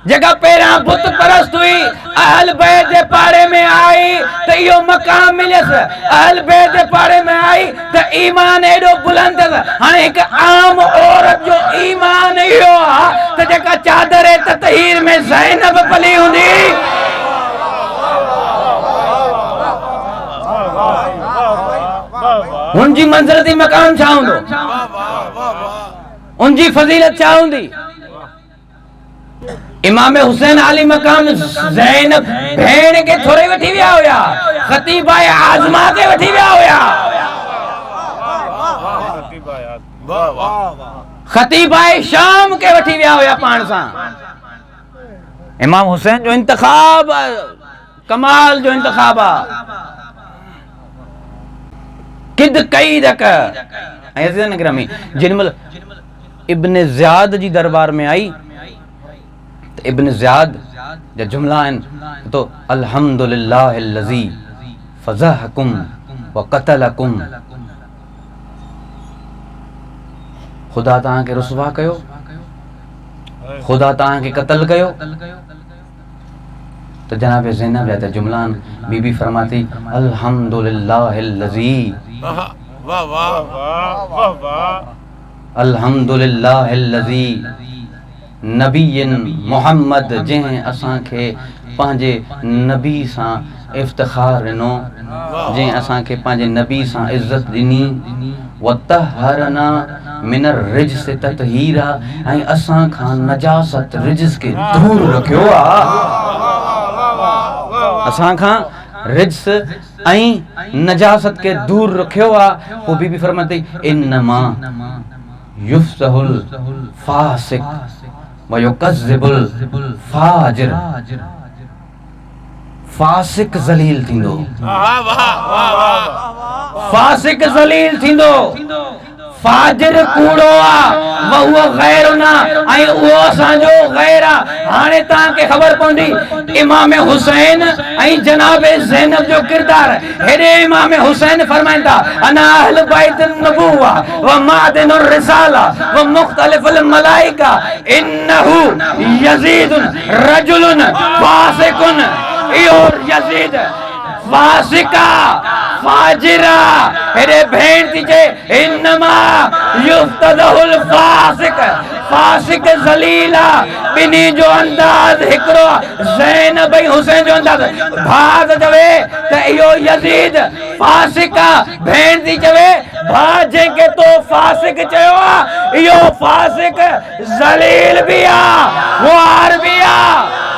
जगह पेरा बुत परस्त हुई अहल बैत जे पाड़े में आई तो यो मकाम मिलस। अहल बैत जे पाड़े में आई तो ईमान एडो बुलंद हाँ एक आम औरत जो ईमान यो तो जगह चादर ततहीर में ज़ैनब पली हुंदी उनजी मंज़िलती मकाम छा हुंदो, उनजी फजीलत छा हुंदी। इमाम हुसैन आली मकाम ज़ैनब भेण के थोड़े वठी विया हुया, खतीब आज़मा के वठी विया हुया, खतीब शाम के वठी विया हुया पाण सां। इमाम हुसैन जो इंतखाब कमाल जो इंतखाब किद कई दक ऐसे न ग्रामी जिनमल इब्न ज़ियाद जी दरबार में आई तो इब्न ज़ियाद जो जुमला आहिनि तो अल्हम्दुलिल्लाहिल्लज़ी फ़ज़हकुम व क़तलकुम, खुदा तहां के रुसवा कयो, खुदा तहां के कत्ल कयो। तो जनाब ज़ैनब रहता जुमला बीबी फरमाती अल्हम्दुलिल्लाहिल्लज़ी अल्हम्दुलिल्लाहिल्लज़ी नबीयन मोहम्मद जंहिं असांखे पंहिंजे नबी सां इफ्तिखार ॾिनो, जंहिं असांखे पंहिंजे नबी सां इज़त ॾिनी, वतहरना मिनर रिज्स ततहीरा ऐं असां खां नजासत रिज्स के दूर रखियो असां खां रिज्स ऐं नजासत के दूर रखियो पोइ बीबी फरमाती इन्नमा युफ्सहुल फासिक व युकज़्ज़िबुल फाजिर, फासिक ज़लील थींदो, फासिक ज़लील थींदो, फाजिर कूड़ो व उहो गैर ना ऐं उहो असांजो गैर हाणे तव्हांखे ख़बर पवंदी इमाम हुसैन ऐं जनाब ज़ैनब जो किरदार। हेॾे इमाम हुसैन फरमाइनि था अना अहल बैत नबुवा व मादिनुर रिसाला व मुख्तलिफुल मलाइका इन्नहु यज़ीदुन रजुलुन फासिकुन, इहो यज़ीद फासिका फाजिरा। हेरे भेण थी चए इन्नमा युफ्तदहुल फासिक, फासिक ज़लीला। बिनी जो अंदाज हिकड़ो ज़ैनब ऐं हुसैन जो अंदाज भाउ त चवे त इहो यज़ीद फासिका, भेण थी चवे भाउ जंहिंखे तो फासिक चयो आहे इहो फासिक ज़लील बि आहे, वार बि आहे।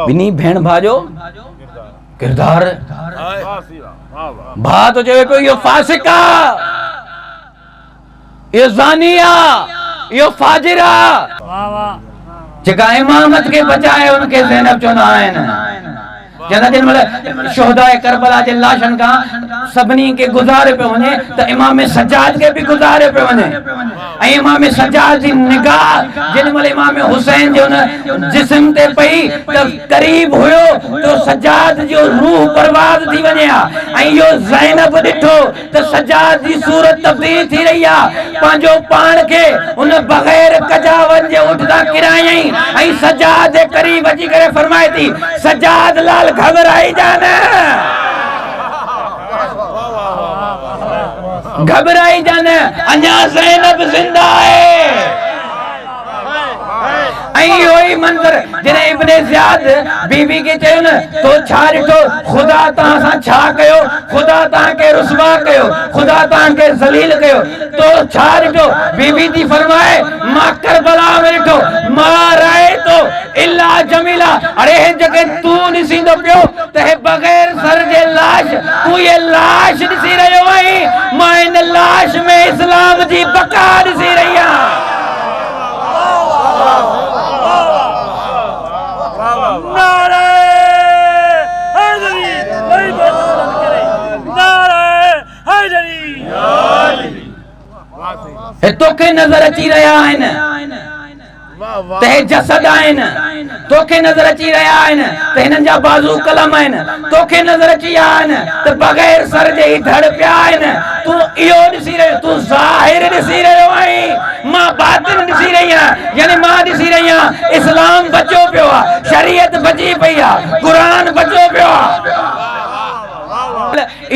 बिनी भेण भाउ जो किरदार भाउ तो चवे पियो इहो फासिक आहे, इहो ज़ानी आहे, इहो फाजिर आहे। जेका इमामत के बचाए उनके ज़ैनब चवंदा आहिनि। जॾहिं जिन महिल शुहदाए करबला जे लाशनि खां सभिनी खे गुज़ारे पियो वञे त इमाम सज्जाद खे बि गुज़ारे पियो वञे ऐं इमाम सज्जाद जी निगाह जिन महिल इमाम हुसैन जो न जिस्म ते पई त क़रीब हुयो तो सज्जाद जो रूह बर्बाद थी वञे ऐं इहो ज़ैनब ॾिठो त सज्जाद जी सूरत तब्दील थी रही आहे, पंहिंजो पाण खे उन बग़ैर कजावन जे उठदा किरायई ऐं सज्जाद जे क़रीब अची करे फरमाए थी सज्जाद लाल घबराई जाना, घबराई जाना, अञा ज़ैनब जिंदा है। इहो ई मंज़र जॾहिं इब्ने ज़ियाद बीबी खे चयो न तो छा ॾिठो, ख़ुदा तव्हां सां छा कयो, ख़ुदा तव्हांखे रुसवा कयो, ख़ुदा तव्हांखे ज़लील कयो, तो छा ॾिठो। बीबी थी फरमाए मां करबला में ॾिठो मां राए तो इल्ला जमीला। अरे हे जॻह तूं ॾिसींदो पियो त हे बग़ैर सर जे लाश, तूं ये लाश ॾिसी रहियो आहीं, मां इन लाश में इस्लाम जी बका ॾिसी रही आहियां। तोखे नज़र अची रहिया आहिनि त हे जसद आहिनि, तोखे नजर अची रहा आहिनि त हिननि जा बाज़ू कलम आहिनि, तोखे नजर अची रहा आहिनि त बग़ैर सर जे ई धड़ पिया आहिनि। तूं इहो ॾिसी रहियो, तूं ज़ाहिर ॾिसी रहियो आहीं, मां बातिन ॾिसी रही आहियां। यानी मां ॾिसी रही आहियां इस्लाम बचो पियो आहे, शरीयत बची पई आहे, क़ुरान बचो पियो आहे।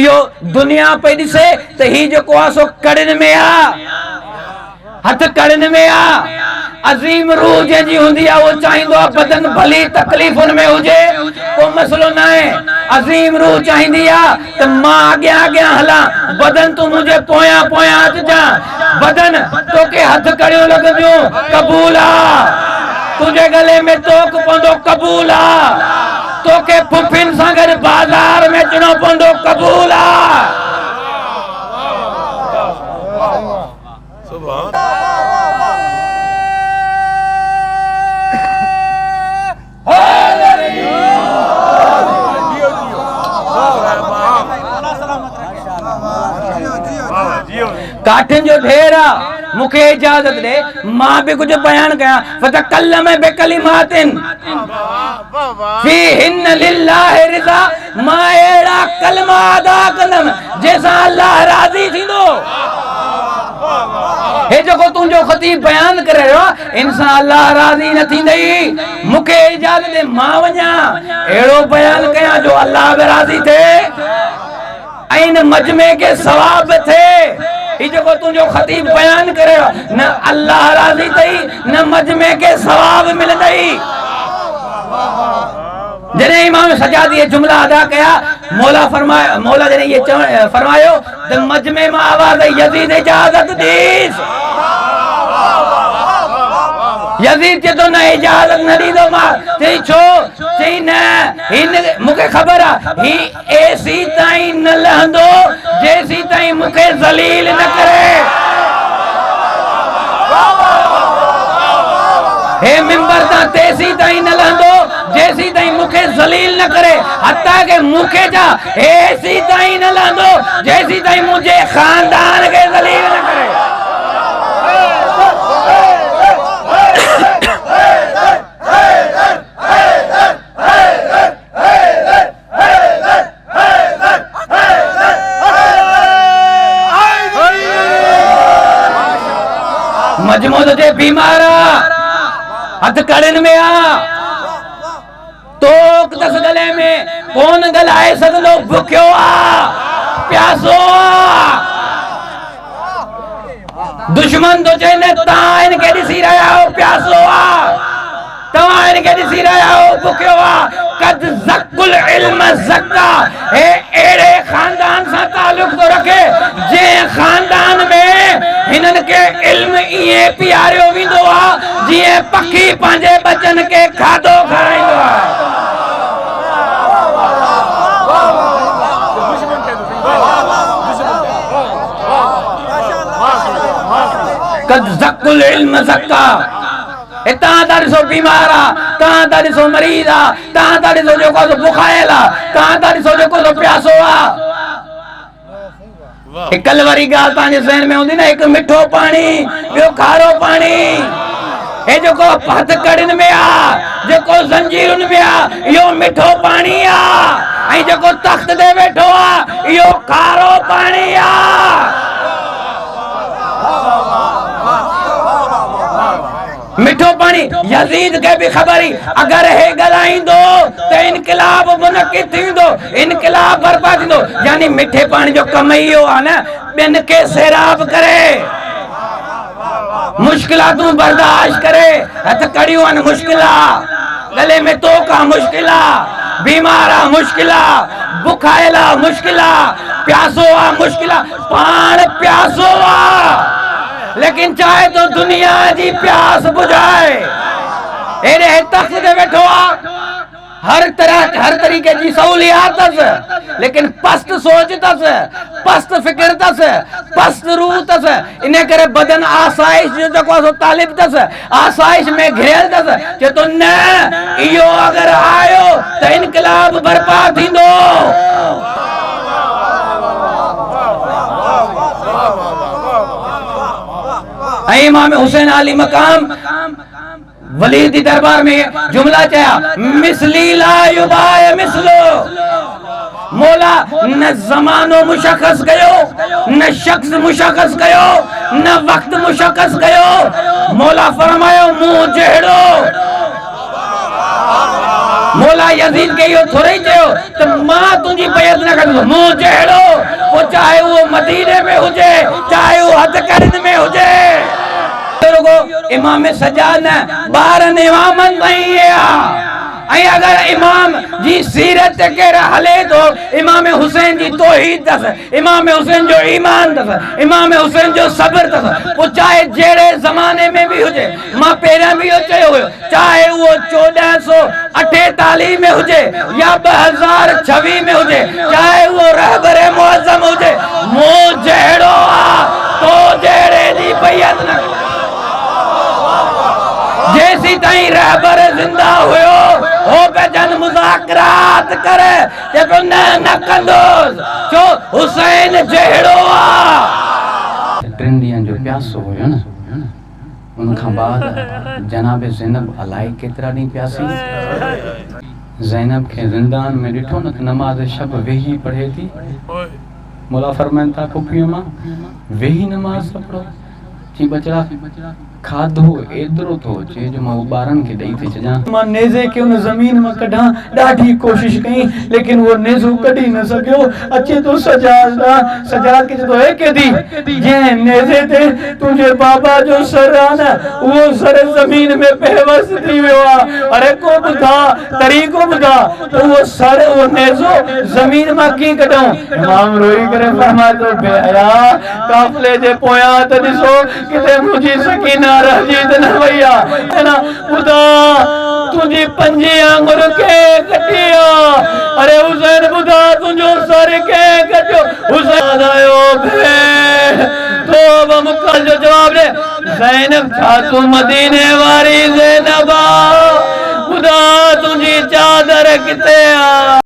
इहो दुनिया पई ॾिसे त ही जेको आहे सो कड़नि में आहे, हथ कड़नि में आहे। अज़ीम रूह जंहिंजी हूंदी आहे उहो चाहींदो आहे बदन भली तकलीफ़ुनि में हुजे, को मसलो न आहे। अज़ीम रूह चाहींदी आहे त मां अॻियां अॻियां हलां, बदन तूं मुंहिंजे पोयां पोयां अचिजां। बदन तोखे हथ कड़ियो लॻंदियूं, क़बूल आहे। तुंहिंजे गले में तोक पवंदो, क़बूल आहे। तोखे फुफिन सां गॾु बाज़ार में अचिणो पवंदो, क़बूल आहे। काठिन जो ढेर आहे, मूंखे इजाज़त दे मां भी कुछ बयान कयां। फतकल्लम बिकलिमातिन फीहिन लिल्लाहि रिज़ा, मां अहिड़ा कलमा अदा कंदमि जंहिंसां अल्लाह राज़ी थींदो। हे जेको तुंहिंजो ख़तीब बयान करे रहियो आहे, इंसान अल्लाह राज़ी न थींदई। मूंखे इजाज़त दे मां वञा अहिड़ो बयान कयां जो अल्लाह बि राज़ी थिए ऐं इन मजमे के सवाब थे। ही जेको तुंहिंजो ख़तीब बयान करे न अल्लाह राज़ी अथई न मजमे के सवाब मिलंदई। जॾहिं इमाम सजादी ये जुमला अदा कया, मौला जॾहिं ये फरमायो त मजमे मां आवाज़ यज़ीद इजाज़त दीस। यज़ीद चए थो न इजाज़त न ॾींदो मां। चई छो? चई न हिन मूंखे ख़बर आहे ही एसी ताईं न लहंदो जेसी ताईं मूंखे ज़लील न करे। हे मिंबर तां तेसी ताईं न लहंदो जेसी ताईं मूंखे ज़लील न करे। हत्ता के मूंखे जा एसी ताईं न लहंदो जेसी ताईं मुंहिंजे ख़ानदान खे ज़लील न करे। मजमू तुझे बीमार हथ कड़न में आ, तोक दस गले में कौन गलाए सगलो भुखियो आ प्यासो आ। दुश्मन तो चेने ता इनके ॾिसी रहा हो प्यासो आ, तव्हां इनके ॾिसी रहा हो भुखियो आ। कद ज़कुल इल्म ज़क्का, हे अहिड़े खानदान सां ताल्लुक़ तो रखे जंहिं खानदान में हिनन के इल्म इए पियारियो वेंदो आ जीअं पखी पंहिंजे बचन के खाधो खाराईंदो आ। कद ज़कुल इल्म ज़क्का, तव्हां था ॾिसो बीमार आ, तव्हां था ॾिसो मरीज़ आ, तव्हां था ॾिसो जेको बुखायल आ, तव्हां था ॾिसो जेको प्यासो आ। कल वारी ॻाल्हि तव्हांजे ज़हन में हूंदी न, हिकु मिठो पाणी ॿियो खारो पाणी। हे जेको हथ कड़िन में आ, जेको ज़ंजीरुनि में आ, इहो मिठो पाणी आ ऐं जेको तख़्त ते वेठो आ इहो खारो पाणी आ। मिठो पानी यजीद के भी ख़बर ही, अगर हे गलाइंदो तो इनकलाब मुनक़िद थींदो, इनकलाब बर्पा थींदो। यानी मिठे पानी जो कम इहो आहे न ॿियन के सैराब करे, मुश्किलातूं बर्दाश्त करे। हथ कड़ियूं आहिनि मुश्किल आ, गले में तोक आ मुश्किल आ, बीमार आ मुश्किल आ, बुखायल आ मुश्किल आ, प्यासो आ मुश्किल आ, पाण प्यासो आ लेकिन चाहे तो दुनिया जी प्यास बुझाए। एड़े तख्त ते वेठो आ, हर तरीके जी सहूलियात अस, लेकिन पस्त सोच तस, पस्त फिक्र तस, पस्त रूह तस। इन करे बदन आसाइश जो जेको तालिब तस, आसाइश में घिरियल तस। जे तो न इहो अगर आयो त इनकलाब बर्पा थींदो। इमाम हुसैन अली मकाम वलीद दी दरबार में जुमला चाया मिसली ला युदाय मिसलो। मौला न ज़मानो मुशख़्ख़स कयो, न शख्स मुशख़्ख़स कयो, न वक्त मुशख़्ख़स कयो। मौला फरमायो मुंह जहिड़ो। मौला यजीद के यो थोड़े चयो त मां तुंहिंजी बैत न कंदो, मुंह जहिड़ो। वो चाहे वो मदीने में हुजे, चाहे वो हथकरद में हुजे। इमाम सजाद न 12 इमामन ताईं अगर इमाम जी सीरत केर हले तो इमाम हुसैन जी तौहीद तस, इमाम हुसैन जो ईमान तस, इमाम हुसैन जो सब्र तस। वो चाहे जेड़े जमाने में भी हुजे, मां पहिरियां भी इहो चयो हुयो, चाहे वो 1448 में हुजे या 2026 में हुजे, चाहे वो रहबर मुअज़्ज़म हुजे, मुंह जहिड़ो आ तो जेड़े जी बैत न। जैसी ताईं रहबर जिंदा हुयो हो पे जन मुज़ाकरात करे ते को न कंदोस जो हुसैन जहिड़ो आ। 3 ॾींहंनि जो प्यासो हुयो न, उन खां बाद जनाब ज़ैनब अलाए केतिरा ॾींहं प्यासी। ज़ैनब खे ज़िंदान में ॾिठो न नमाज़ शब वेही पढ़े थी। मौला फरमाइनि था पुफीअ मां वेही नमाज़ पढ़ो। जी बचड़ा खाधो एतिरो थो अचे जो मां ॿारनि खे ॾेई थी छॾां। मां नेज़े खे उन ज़मीन मां कढां, ॾाढी कोशिश कई लेकिन वो नेज़ो कढी न सघियो। अचे तो सजाद सजाद खे चए हे केदी जंहिं नेज़े ते तुंहिंजे बाबा जो सर आहे न उहो सर ज़मीन में बेवस थी वियो आहे। अरे को ॿुधा तरीक़ो ॿुधा त उहो सर उहो नेज़ो ज़मीन मां कीअं कढूं। इमाम रोई करे फरमाए थो बेहया काफ़िले जे पोयां त ॾिसो किथे मुंहिंजी सकीना रजीत न भैया ना खुदा तुझी 5 आंगुर के कटिया। अरे हुसैन खुदा तुझो सर के कटियो। हुसैन आयो बे तो मुकल जो जवाब दे ज़ैनब छा तू मदीने वारी ज़ैनबा खुदा तुझी चादर किथे आ।